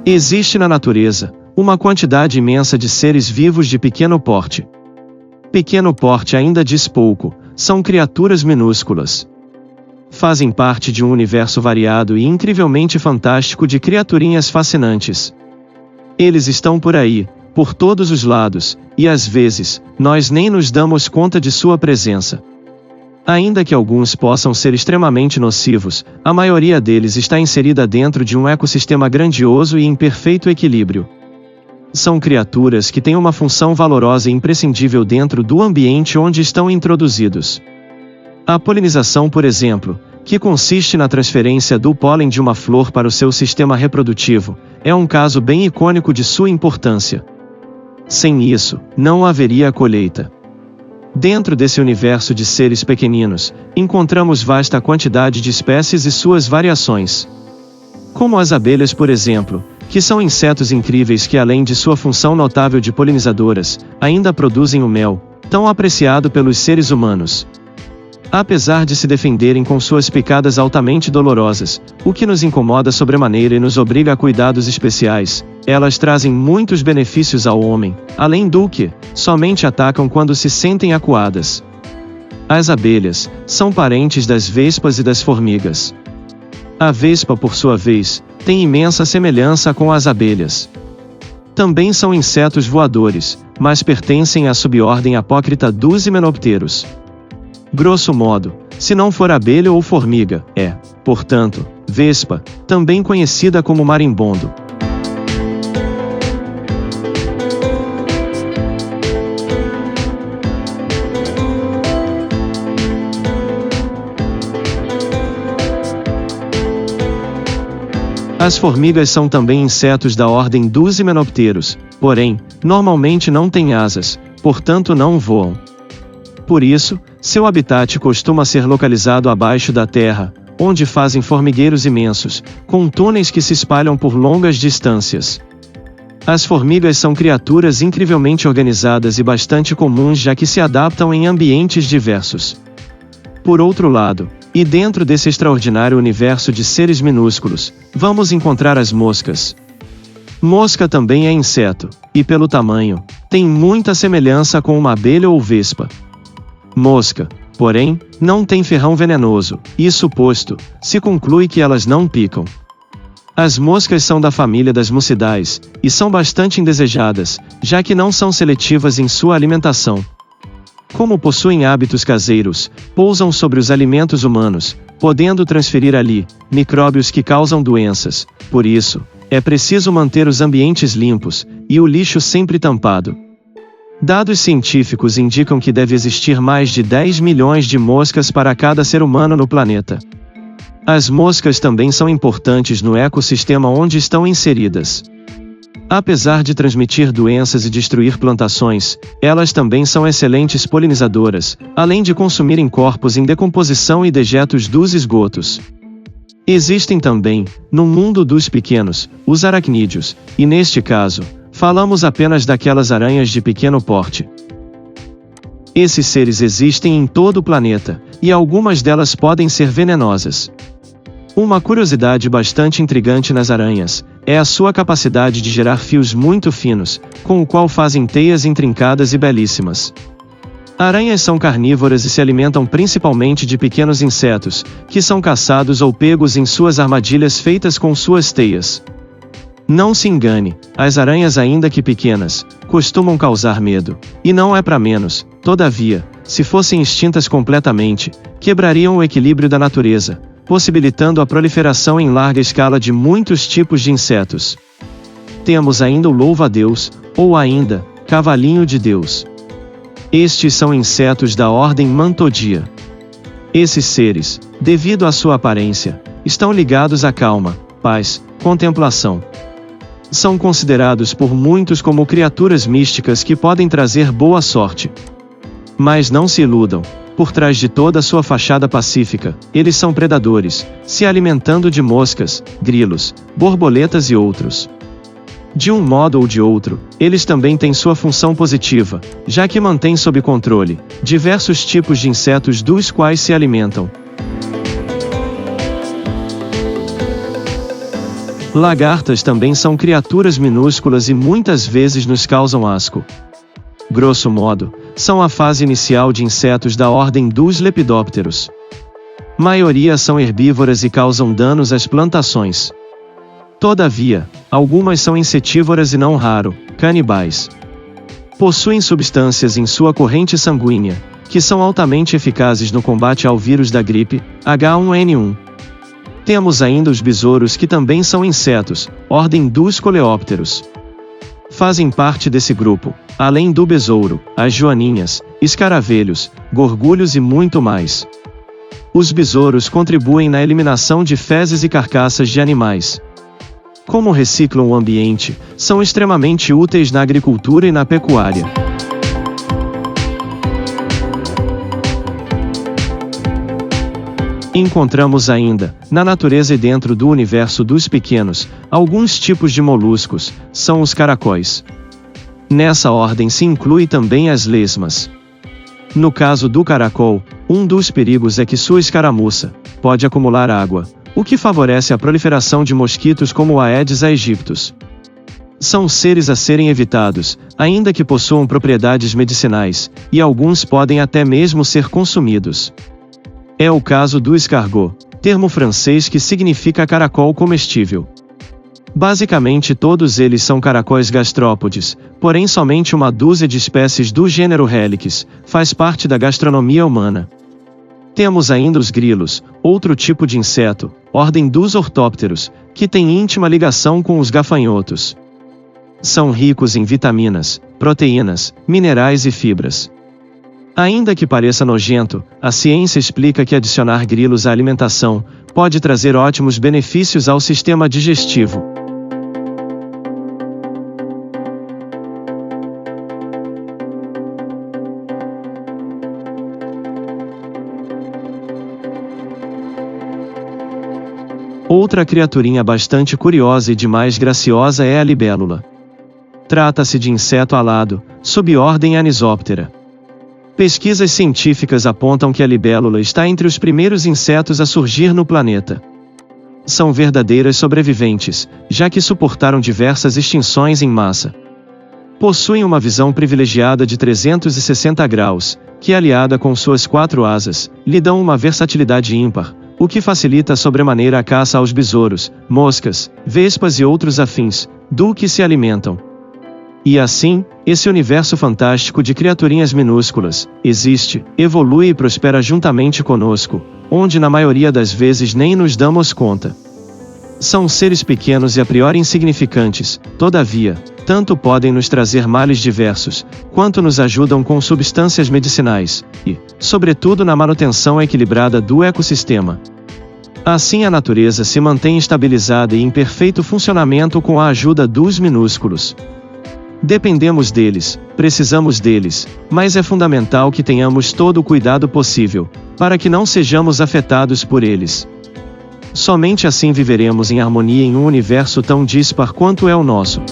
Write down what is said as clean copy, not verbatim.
Existe na natureza uma quantidade imensa de seres vivos de pequeno porte. Pequeno porte ainda diz pouco, são criaturas minúsculas. Fazem parte de um universo variado e incrivelmente fantástico de criaturinhas fascinantes. Eles estão por aí, por todos os lados, e às vezes, nós nem nos damos conta de sua presença. Ainda que alguns possam ser extremamente nocivos, a maioria deles está inserida dentro de um ecossistema grandioso e em perfeito equilíbrio. São criaturas que têm uma função valorosa e imprescindível dentro do ambiente onde estão introduzidos. A polinização, por exemplo, que consiste na transferência do pólen de uma flor para o seu sistema reprodutivo, é um caso bem icônico de sua importância. Sem isso, não haveria colheita. Dentro desse universo de seres pequeninos, encontramos vasta quantidade de espécies e suas variações. Como as abelhas, por exemplo, que são insetos incríveis que, além de sua função notável de polinizadoras, ainda produzem o mel, tão apreciado pelos seres humanos. Apesar de se defenderem com suas picadas altamente dolorosas, o que nos incomoda sobremaneira e nos obriga a cuidados especiais, elas trazem muitos benefícios ao homem, além do que, somente atacam quando se sentem acuadas. As abelhas são parentes das vespas e das formigas. A vespa, por sua vez, tem imensa semelhança com as abelhas. Também são insetos voadores, mas pertencem à subordem apócrita dos himenópteros. Grosso modo, se não for abelha ou formiga, é, portanto, vespa, também conhecida como marimbondo. As formigas são também insetos da ordem dos himenópteros, porém, normalmente não têm asas, portanto não voam. Por isso, seu habitat costuma ser localizado abaixo da terra, onde fazem formigueiros imensos, com túneis que se espalham por longas distâncias. As formigas são criaturas incrivelmente organizadas e bastante comuns, já que se adaptam em ambientes diversos. Por outro lado, e dentro desse extraordinário universo de seres minúsculos, vamos encontrar as moscas. Mosca também é inseto, e pelo tamanho, tem muita semelhança com uma abelha ou vespa. Mosca, porém, não tem ferrão venenoso, isso posto, se conclui que elas não picam. As moscas são da família das mucidais, e são bastante indesejadas, já que não são seletivas em sua alimentação. Como possuem hábitos caseiros, pousam sobre os alimentos humanos, podendo transferir ali micróbios que causam doenças. Por isso, é preciso manter os ambientes limpos e o lixo sempre tampado. Dados científicos indicam que deve existir mais de 10 milhões de moscas para cada ser humano no planeta. As moscas também são importantes no ecossistema onde estão inseridas. Apesar de transmitir doenças e destruir plantações, elas também são excelentes polinizadoras, além de consumirem corpos em decomposição e dejetos dos esgotos. Existem também, no mundo dos pequenos, os aracnídeos, e neste caso, falamos apenas daquelas aranhas de pequeno porte. Esses seres existem em todo o planeta, e algumas delas podem ser venenosas. Uma curiosidade bastante intrigante nas aranhas é a sua capacidade de gerar fios muito finos, com o qual fazem teias intrincadas e belíssimas. Aranhas são carnívoras e se alimentam principalmente de pequenos insetos, que são caçados ou pegos em suas armadilhas feitas com suas teias. Não se engane, as aranhas, ainda que pequenas, costumam causar medo, e não é para menos. Todavia, se fossem extintas completamente, quebrariam o equilíbrio da natureza, possibilitando a proliferação em larga escala de muitos tipos de insetos. Temos ainda o louva-a-Deus, ou ainda, cavalinho de Deus. Estes são insetos da ordem Mantodia. Esses seres, devido à sua aparência, estão ligados à calma, paz, contemplação. São considerados por muitos como criaturas místicas que podem trazer boa sorte. Mas não se iludam, por trás de toda a sua fachada pacífica, eles são predadores, se alimentando de moscas, grilos, borboletas e outros. De um modo ou de outro, eles também têm sua função positiva, já que mantêm sob controle diversos tipos de insetos dos quais se alimentam. Lagartas também são criaturas minúsculas e muitas vezes nos causam asco. Grosso modo, são a fase inicial de insetos da ordem dos lepidópteros. Maioria são herbívoras e causam danos às plantações. Todavia, algumas são insetívoras e não raro, canibais. Possuem substâncias em sua corrente sanguínea, que são altamente eficazes no combate ao vírus da gripe, H1N1. Temos ainda os besouros que também são insetos, ordem dos coleópteros. Fazem parte desse grupo, além do besouro, as joaninhas, escaravelhos, gorgulhos e muito mais. Os besouros contribuem na eliminação de fezes e carcaças de animais. Como reciclam o ambiente, são extremamente úteis na agricultura e na pecuária. Encontramos ainda, na natureza e dentro do universo dos pequenos, alguns tipos de moluscos, são os caracóis. Nessa ordem se inclui também as lesmas. No caso do caracol, um dos perigos é que sua escaramuça pode acumular água, o que favorece a proliferação de mosquitos como o Aedes aegyptus. São seres a serem evitados, ainda que possuam propriedades medicinais, e alguns podem até mesmo ser consumidos. É o caso do escargot, termo francês que significa caracol comestível. Basicamente todos eles são caracóis gastrópodes, porém somente uma dúzia de espécies do gênero Helix faz parte da gastronomia humana. Temos ainda os grilos, outro tipo de inseto, ordem dos ortópteros, que tem íntima ligação com os gafanhotos. São ricos em vitaminas, proteínas, minerais e fibras. Ainda que pareça nojento, a ciência explica que adicionar grilos à alimentação pode trazer ótimos benefícios ao sistema digestivo. Outra criaturinha bastante curiosa e demais graciosa é a libélula. Trata-se de inseto alado, subordem Anisoptera. Pesquisas científicas apontam que a libélula está entre os primeiros insetos a surgir no planeta. São verdadeiras sobreviventes, já que suportaram diversas extinções em massa. Possuem uma visão privilegiada de 360 graus, que aliada com suas 4 asas, lhe dão uma versatilidade ímpar, o que facilita sobremaneira a caça aos besouros, moscas, vespas e outros afins, do que se alimentam. E assim, esse universo fantástico de criaturinhas minúsculas, existe, evolui e prospera juntamente conosco, onde na maioria das vezes nem nos damos conta. São seres pequenos e a priori insignificantes, todavia, tanto podem nos trazer males diversos, quanto nos ajudam com substâncias medicinais, e, sobretudo na manutenção equilibrada do ecossistema. Assim a natureza se mantém estabilizada e em perfeito funcionamento com a ajuda dos minúsculos. Dependemos deles, precisamos deles, mas é fundamental que tenhamos todo o cuidado possível, para que não sejamos afetados por eles. Somente assim viveremos em harmonia em um universo tão dispar quanto é o nosso.